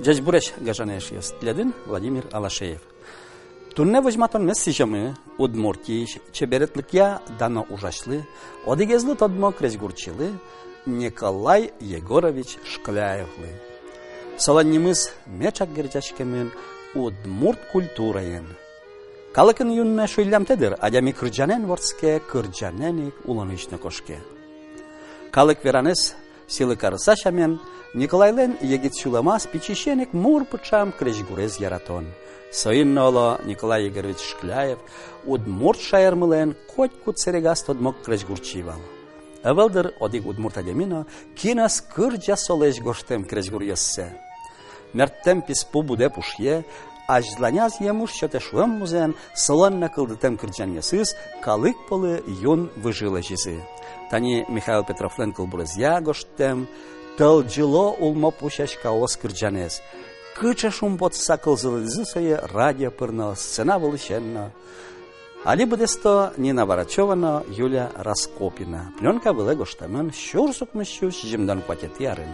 Жажбуреш гажанешиос. Тлядын Владимир Алашеев. Турне возьматон мессижамы удмуртиш, чеберетлыкя дано ужаслы, одигезлы тодмо крезгурчилы, Николай Егорович Шкляевлы. Соланнимыз мечак герчашкемен удмурт культураен. Калыкын юнне шуйлямтедер, адями кырджанен ворске, кырджаненик уланышны кошке. Калык веранес силы карысашамен, Николайлен егит шуламас пичищенек мур пычам крежгурез яратон. Соинноло Николай Егорович Шкляев удмурт шаермылен коть-кут серегас тодмок крежгурчивал. Эвелдер одик удмурт адемино кинас кырджа солеш гоштем крежгур йоссе. Мерттем писпу буде пушье, ажланяз емуш шотешуем музен, соланна кылдытем кырджан ясыз, калык полы юн выжилы жизы. Тани Михаил Петровлен кылбурызя гоштем, тылджило улмо пушашка ос кырджанез. Кыча шум потса кылзылызы сое радио пырно, сцена вылыченно. Али будесто Нина Варачевана, Юлия Раскопина. Пленка была гоштамен, щурсук мыщу, жимдан кватет ярын.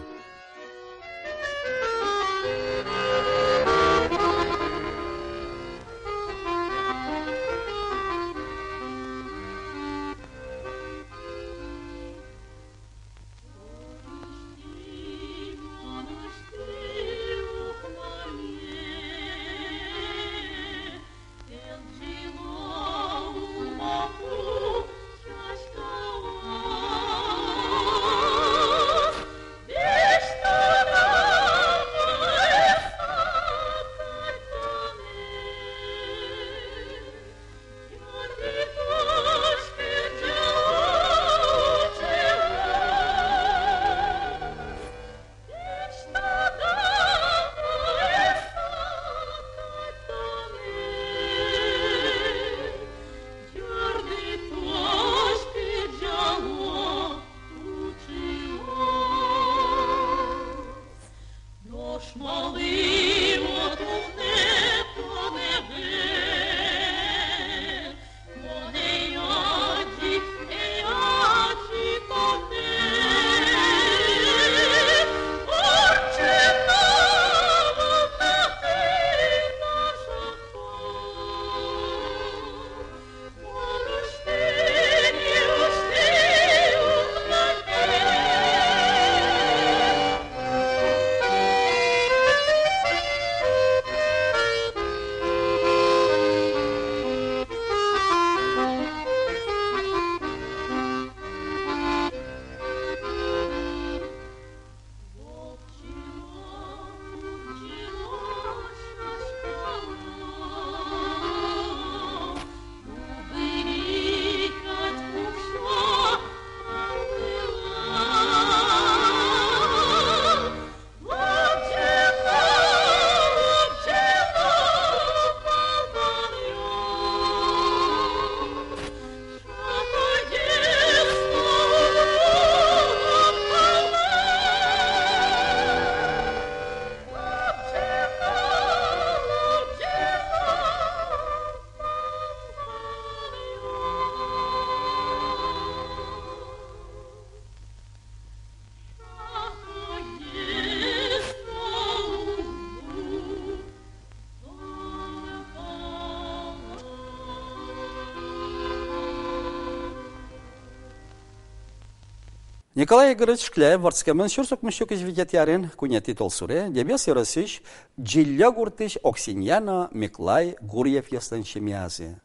Николай Егорович Шкляев варцкемен щурсук мыщук изведет ярен кунети толсуре, дебес яросыш джилля гуртыш Оксиньяно Миклай Гурьев ястан шемязи.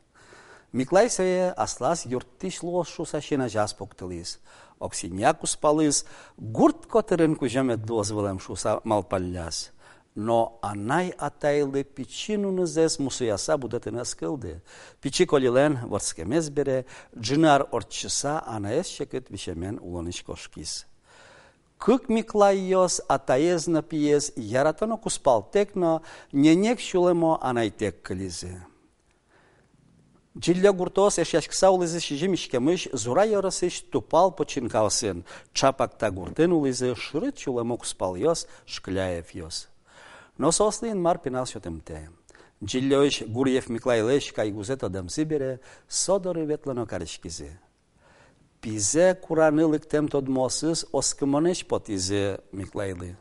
Миклай сее аслас юртыш лошу сашина жас поктылыз. Оксинья куспалыз гурт котерен кужемет дозволем шуса малпалляс. Но анай атайлы пичину нызес мусуяса будетенес кылды. Пичи колилен варцкемез бере, джинар орчыса анаес шекет вишемен уланыш кошкис. Кык Миклай йос атаезна пиез яратано куспалтекно, ненек шулемо анайтек кылизы. Джилля гуртос эшяшкса улызы шижимишкемыш зура ярасыш тупал починкалсын, чапакта гуртен улызы шырыт шулемо куспал йос Шкляев йос. Но сослин мар пенал шотемте. Джиллёш Гурьев Миклайлеш кайгузет адамсы бере, содоры ветлано карышкизе. Пизе куранылык тем тодмосыз оскымонеш потизе Миклайлы.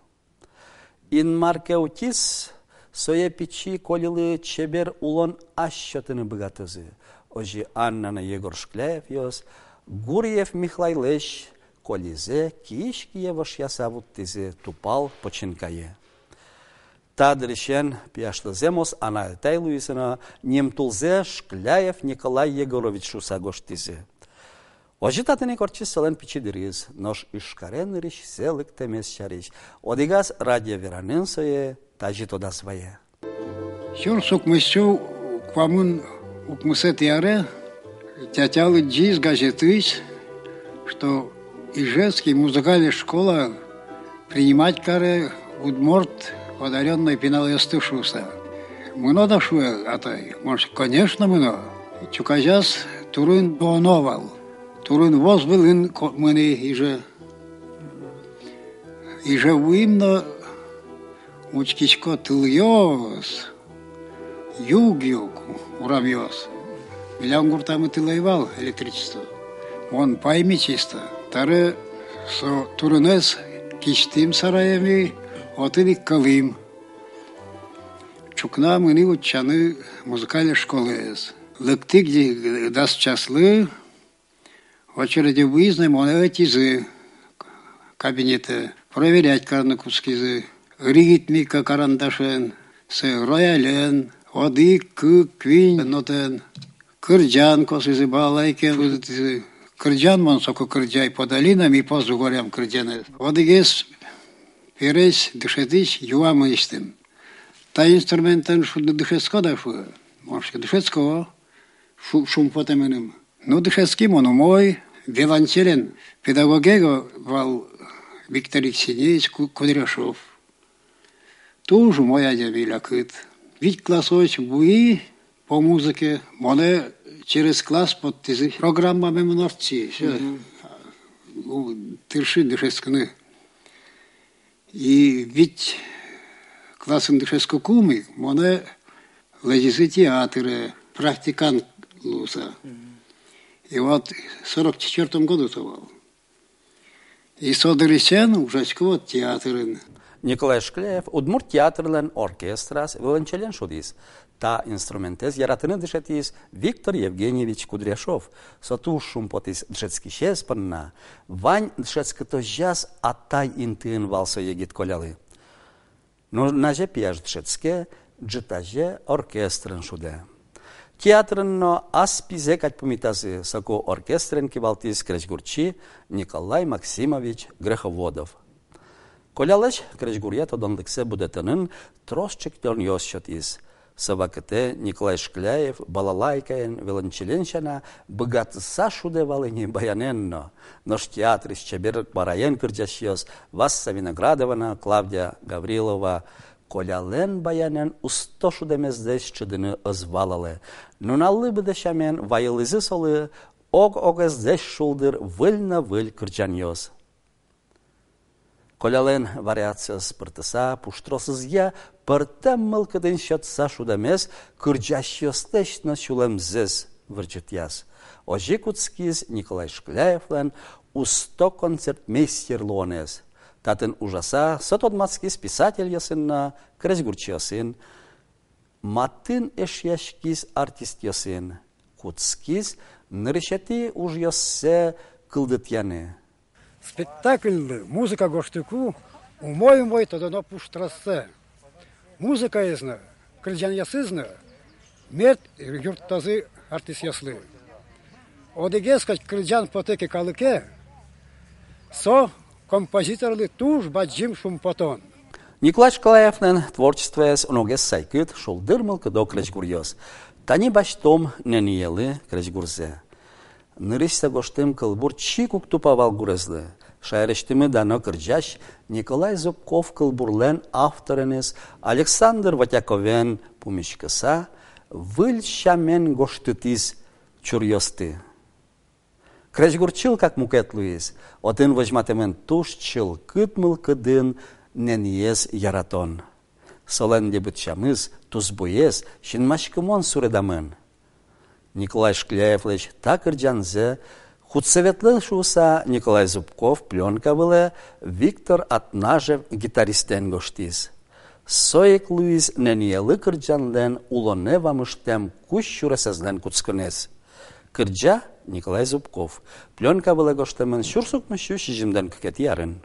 Инмарке утис, сое печи колилы чебер улон ащотыны богатызы. Ожи Аннана Егор Шкляев йос, Гурьев Михлайлыш, колизе, кишкие вашьясавут тизе тупал починкае. Тадрещен пияшлыземос Ана Тайлуисына немтулзе Шкляев Николай Егорович шусагош тизе. Ожитатыны корчис солен пичидириз, нож ишкарен риш селык темес шариш. Одигас радио веранын сое, тажит ода свое. Сюр сукмысчу квамын укмысет яре, тятялы джиз газетыш, что Ижевский музыкальная школа принимать каре удморт одаренной пеналесты шуса. Мыно дашуя атай, может, конечно, мыно. Чуказяс турын доновал. Турын воз был ин мыны иже уимно учкичко тыльёс, юг уравьёс. Миллион там и тылайвал электричество. Он пойми чисто. Тары со турынес киштим сараями, отыли калым. Чукна мыны учаны музыкальной школы. Лыктык где даст часлы, в очереди выездной моны тизы кабинеты, проверять карны кускизы, ритмика карандашен, с роялен, оды квин нотен, кырджан косизы балайкен, кырджан мон соко кырджай по долинам и по зугорям кырджаны. Одыгес перес дышетыш юамы истем. Та инструментен шудны дышецко дашу, может дышецко, шум потеменым. Ну, дышецкий он мой, виолончелен, педагогего вал Виктор Алексеевич Кудряшов. Тоже мой адявиля кыт. Ведь классович буи по музыке, моне через класс под тези программами мнорци. Тырши дышецкны. И ведь классом дышецко кумы, моне лезисы театры, практикант луса. И вот в 1944 году это был. И содырисен ужачко театрын. Николай Шкляев удмурт театрлен оркестрас виолончелен шудис. Та инструментез яратыны дышетис Виктор Евгеньевич Кудряшов. Соту шумпотис дышецки шеспанна. Вань дышецки то жаз атай интын валсо егит колялы. Но наже пияж дышецке джитаже оркестрын шуде. Театрынно аспизе катьпумитазы соко оркестрен кивалтис кречгурчи Николай Максимович Греховодов. Колялыш кречгурья тодонлыксе будетынын тросчик тон йосчотис. Савакыте Николай Шкляев балалайкаен виолончеленщана богатыса шуде валыни баяненно. Нож театрис чебер бараен кырджащиос Васса Виноградовна, Клавдия Гаврилова, Колялен баянен устошу демездеш чыдыны ызвалалы. Нуналлы быдышамен вайылызы солы ог-огездеш шулдыр выль-на-выль кырджаньёз. Колялен вариацияс пыртыса пуштросызья пыртем мылкыдын шотса шудемес кырджащиостешно шулемзез вырчытьяс. Ожи куцкиз Николай Шкляевлен усто концертмейстер луонез. Татын ужаса сотодмацкис писатель ясынна, крезгурчи ясын, матын эшяшкис артист ясын, куцкис нырышети уж яссе кылдытьяны. Спектакль музыка гоштыку умой тодоно пуштрассе. Музыка езна, кырджан ясызна, мерт юрттазы артист яслы. Одегескач кырджан потеке калыке, со композиторлы туж баджим шумпотон. Николай Шкляевнен творчествояс оногес сайкыт шулдырмыл кыдо кречгурьёс. Тани баштом нениелы кречгурзе. Нырышса гоштым кылбур чикук тупавал гурезлы. Шайрештимы дано кырджаш Николай Зубков кылбурлен авторыныз Александр Ватяковен пумишкыса выль шамен гоштытиз чурьёсты. Кречгурчил как мукетлуиз, отын вожматемен тушчил кытмыл кыдын нениез яратон. Солен дебытчамыз тузбуез шинмашкымон суредамын. Николай Шкляевлыч так ырджанзе, худсоветлы шуса Николай Зубков пленка выле, Виктор Атнажев гитаристен гоштиз. Соек Луис нениелы кырджанлен улоне вамыштем куш шурасазлен куцкынес. Кырджа Николай Зубков. Пленка была гоштемен шурсук мыщу шижимден кыкет ярын.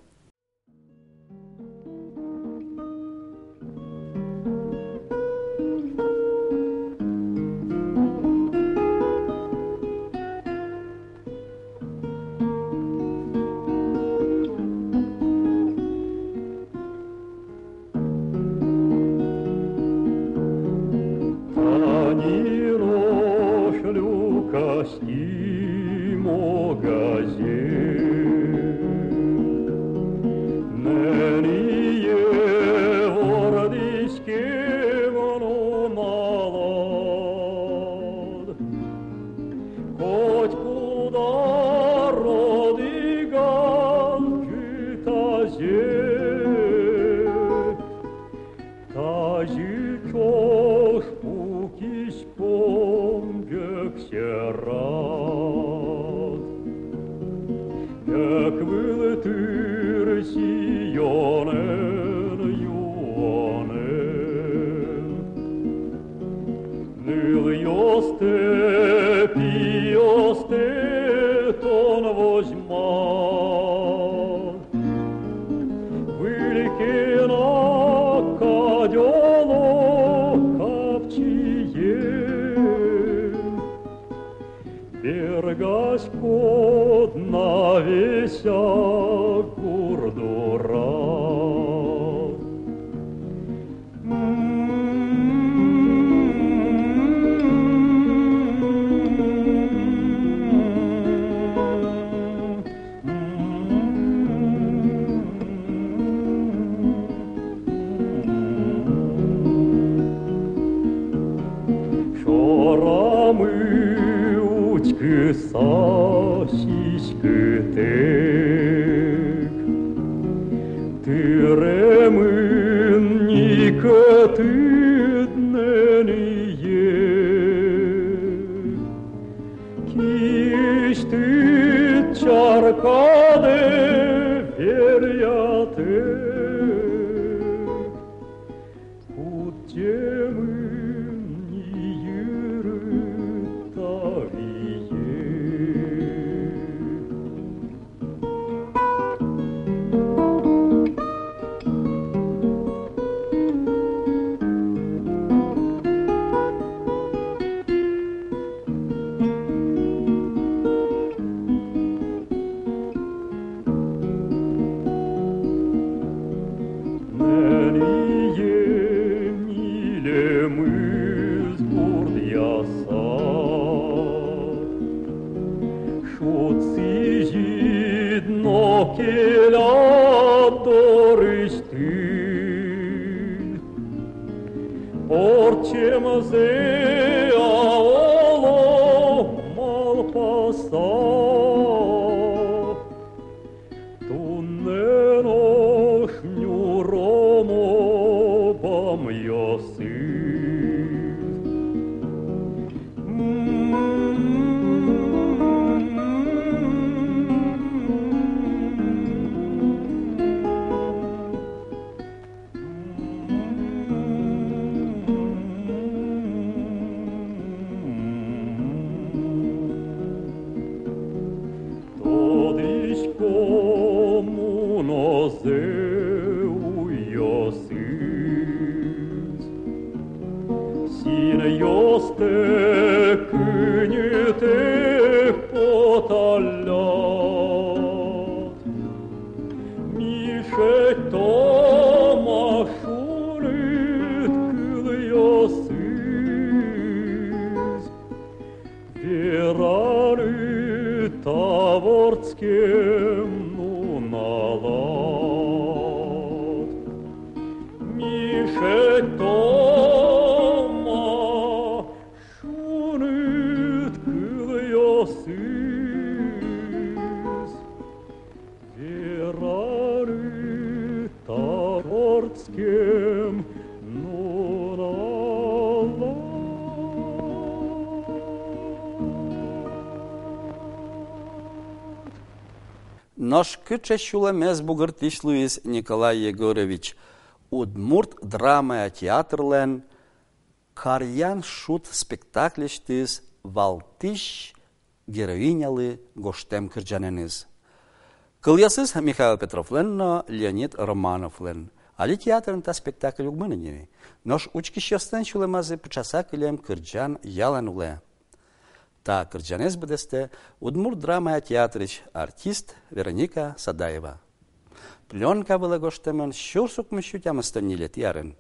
Наш кыча шуламес бугыртиш Луис Николай Егорович. Удмурт драма театрлен карьян шут спектаклештиз валтиш героинялы гоштем кырджанениз. Кыльясыз Михаил Петровлен, Леонид Романовлен. Али театрын та спектакль угмыныневи. Нош учкищестен чулемазы пычаса кылем кырджан ялан уле. Та кырджанез бедесте Удмурт драма театрыч артист Вероника Садаева. Пленка была гоштемен щурсук мыщу тямыстанилет ярын.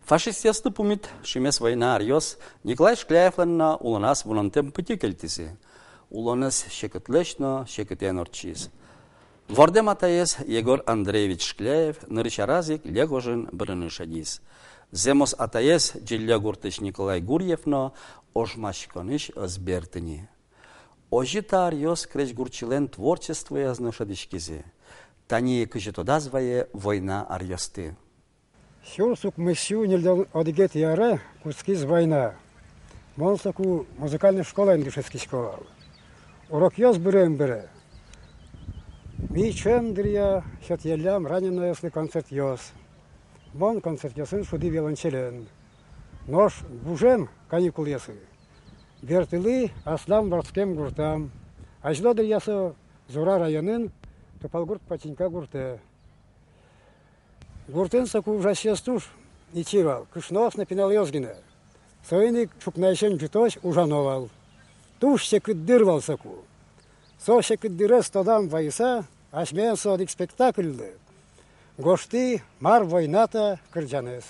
Фашистиясты пумит шимес война арьос Николай Шкляевлен уланас волонтем пути кельтиси. Уланас шекетлешно шекетен орчиз. Вардем атаес Егор Андреевич Шкляев нырычаразик легожин брынышадис. Земос атаес джилля гуртыч Николай Гурьевно ожмашконыш азбертыни. Ожита арьос креч гурчилен творчество язнышадишкизи. Тани кыжетодазвае война арьосты. Сюрсук мысю нельзя одегет яра кускиз война. Монсаку музыкальная школа индушевский школа. Урок яз бере. Мичем дрия счет елям ранено если концерт яз. Мон концерт ясын шуди виолончелен. Нож бужем каникул ясы. Вертылы аслам ворскем гуртам. Аждодыр ясы Зура районын Топалгурт Патинка гурте. Гуртен саку жащестуш и чирал. Кышнос напинал езгина. Сойник чукнайшен житош ужановал. Туш секыт дырвал саку. Сошек дырес тодам вайса, ашмен содик спектакльды. Гошты мар войната кырджанес.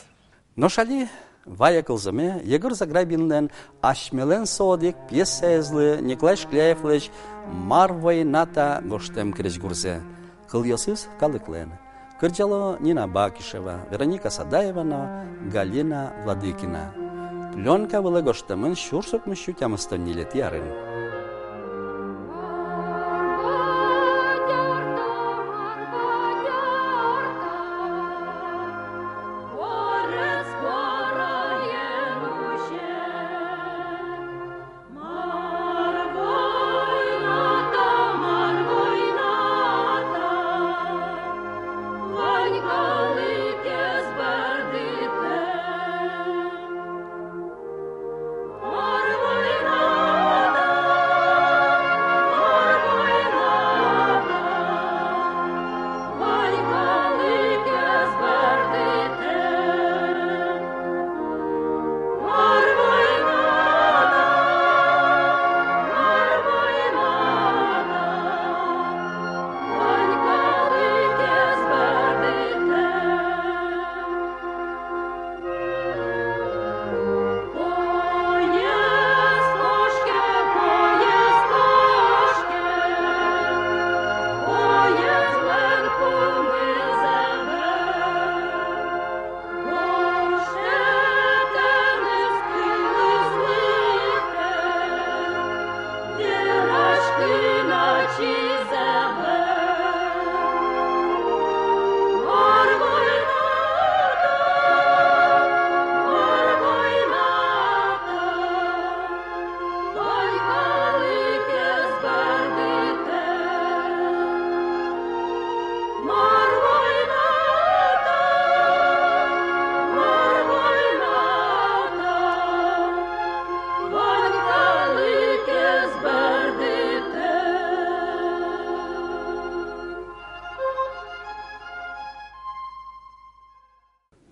Но шали вая кылзыме Егор Заграбинлен ашмелен содик пьесезлы Николай Шкляевлыч мар войната гоштем крежгурзе. Кыльосыз калыклен. Кырджало Нина Бакишева, Вероника Садаевна, Галина Владыкина. Пленка была гоштемын шурсук мыщу тямыстоннилет ярын.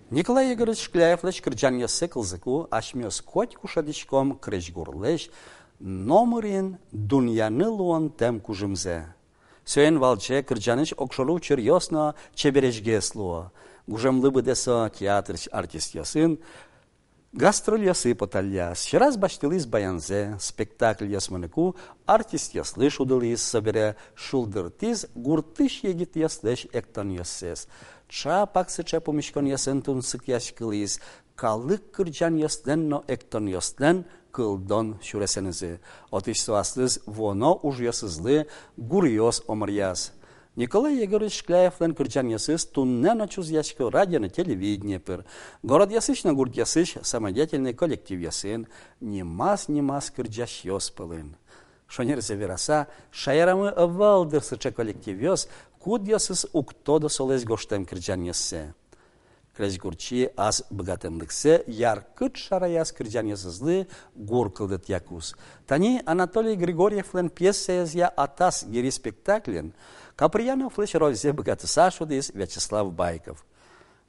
Николай Егорович Шкляевлыч кырджан ясы кылзыку ашмёс коть кушадичком крежгурлыч номерин дуньяны луон тем кужымзе. Сөйен валче кырджаныч окшолу чырьосно чебережге слуо. Гужемлы быдесо театр артист ясын, гастроль ясы потальяс. Щераз баштылыз баянзе, спектакль ясмыныку, артист яслы шудылыз собере, шулдыртыз гуртыш егит яслыш эктон ясыз. Ча паксыча помешкон ясын тунсык яшкылыз, калык кырджан яслен но эктон яслен кылдон шуресенізі. Отыш суаслыз воно уж ясызлы гурьос омыряз. Николай Егорович Шкляевлен кырджан ясыз туннен очуз яшкы радионы телевидение пыр. Город ясыш на гурт ясыш самодеятельный коллектив ясын, немас кырджаш йос пылын. Шонерзе вераса, шайрамы ывалдырсыча коллектив йос, куд ясыз уктода солез гоштем кырджан яссы. Крезгурчи аз богатымлыксы яркыт шараяс кырджан ясызлы гур кылдыт якус. Тани Анатолий Григорьевлен пьесезя атас гери спектаклен, Каприянов лишь розе богаты Сашудис Вячеслав Байков.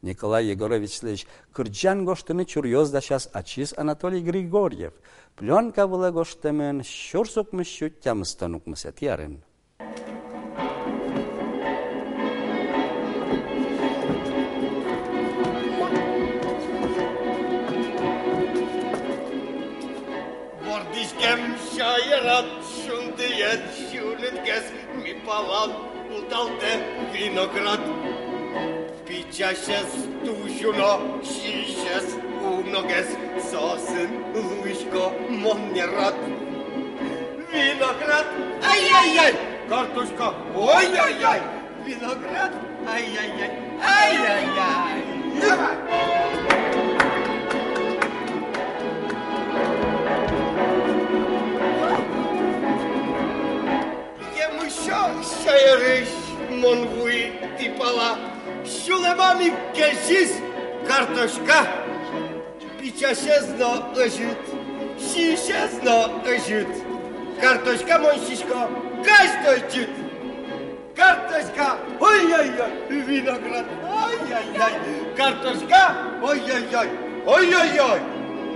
Николай Егорович лишь кырджан гоштыны чурьез да сейчас ачис Анатолий Григорьев. Пленка была гоштымен щурсук мыщу тямыстанук мысет ярын. Вардишкем шайрат шундыет шулыткес ми палат уталте виноград. Пичашес тушуно шишес уногес сосын луишко моннерат. Виноград, ай-яй-яй, картошка, ой-яй-яй, виноград, ай-яй-яй, ай-яй-яй. Шайрыш, монвуи, типала, шулемами кешис, картошка, пичашезно ыжит, шишезно ыжит, картошка моншишко, каштойчит, картошка, ой-ой-ой, виноград, ой-ой-ой, картошка, ой-ой-ой, ой-ой-ой,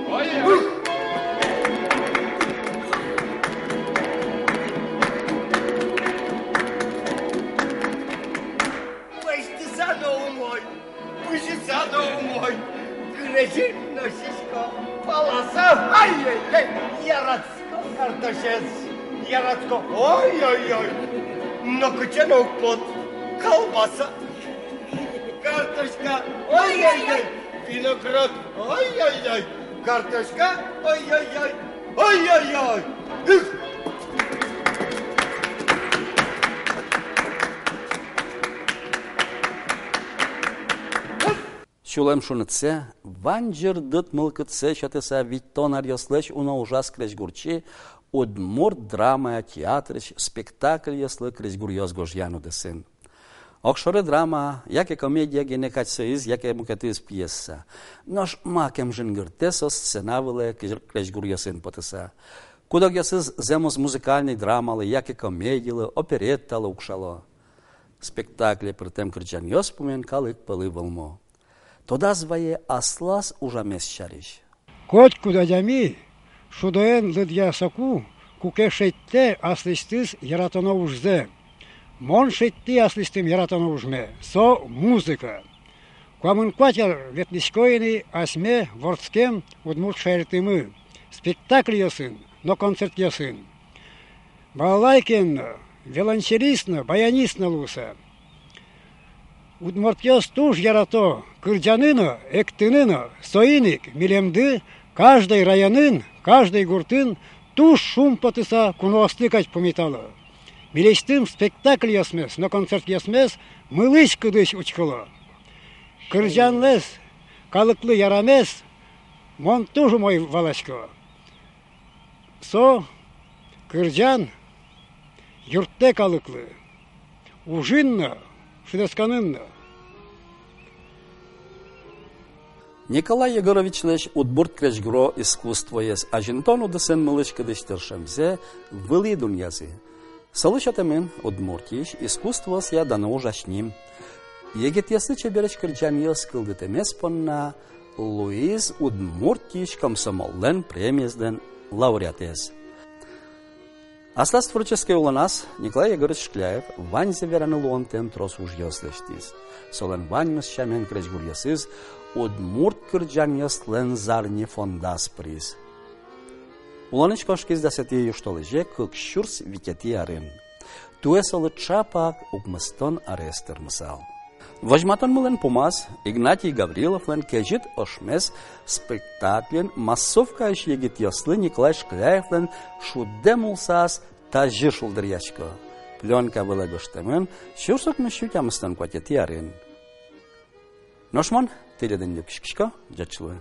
ой-ой-ой. Пыжисано умой, грежин носишко, полоса, ай-яй-яй, ярадско, картошец, ярадско, ой-ой-ой, но кучанок под, колбаса, картошка, ой-ой-ой, виноград, ой-ой-ой, картошка, ой-ой-ой, ой-ой-ой. Шулем шунытсе, ванжыр дыт мылкытсе чатыса виттонар яслыч уна ужас кречгурчи, удмур драма театрыч, спектакль яслы кречгур язгож яну десин. Окшоры драма, яке комедия генекаться из, яке мукатыз пьеса. Нож макем жингыртесо сценавыле кречгур ясын потыса. Кудок ясыз земус музыкальный драмалы, яке комедиялы, оперетталы укшало. Спектакле притем кричан йоспумен калык пылы волмо. Тода звае аслас ужамес чариш. Коть куда дями, шудоен лыдья соку, куке шейтте аслистыз яратона ужзе. Мон шейтти аслистым яратона ужме, со музыка. Куамын кватер ветнишкоины асме вордскем удмурт шайртымы. Спектакль ясын, но концерт ясын. Балалайкен, виолончелистна, баянистна луса. Удмуртьёс туж ярато, кырджаныно, эктыныно, соиник, милемды, каждый районын, каждый гуртын туж шум потыса куnuастыкать пометало. Милештым спектакль ясмес, но концерт ясмес, мылыч кыдыч учкыло. Кырджанлес, калыклы ярамес, мон туж мой валачко. Со, кырджан, юртте калыклы, ужинно, шидесканынно. Николай Егорович леш удбурт кречгро искусство ес, а жинтону десен мылыч кыдыч тершемзе вылы дуньязы. Салычатымен удмуртиш искусствос я дано ужашним. Егет ясы чебереч кырджан ес кылдытемес понна Луиз удмуртиш комсомолден премиясден лауреатес. Аслас творческий уланас Николай Егорович Шкляев ваньзе вераны луонтем трос уж яслештис. Солен ваньмес шамен кречгур ясыз удмурт кырджан яслен зарни фондас приз. Уланыч кошкиз дасети юштолыже кыкшурс викети арын. Туэсолы чапак укмыстон арестер мысал. Вожматон мылен пумас Игнатий Гаврилов лен кежит ошмес спектаклен массовка иш егит яслы Николай Шкляев лен шуддемулсас тажи шулдырячко. Пленка была гоштемен, шурсок мыщу тямыстан кватети арын. Ношман, тиреден юкшкишко, джачлы.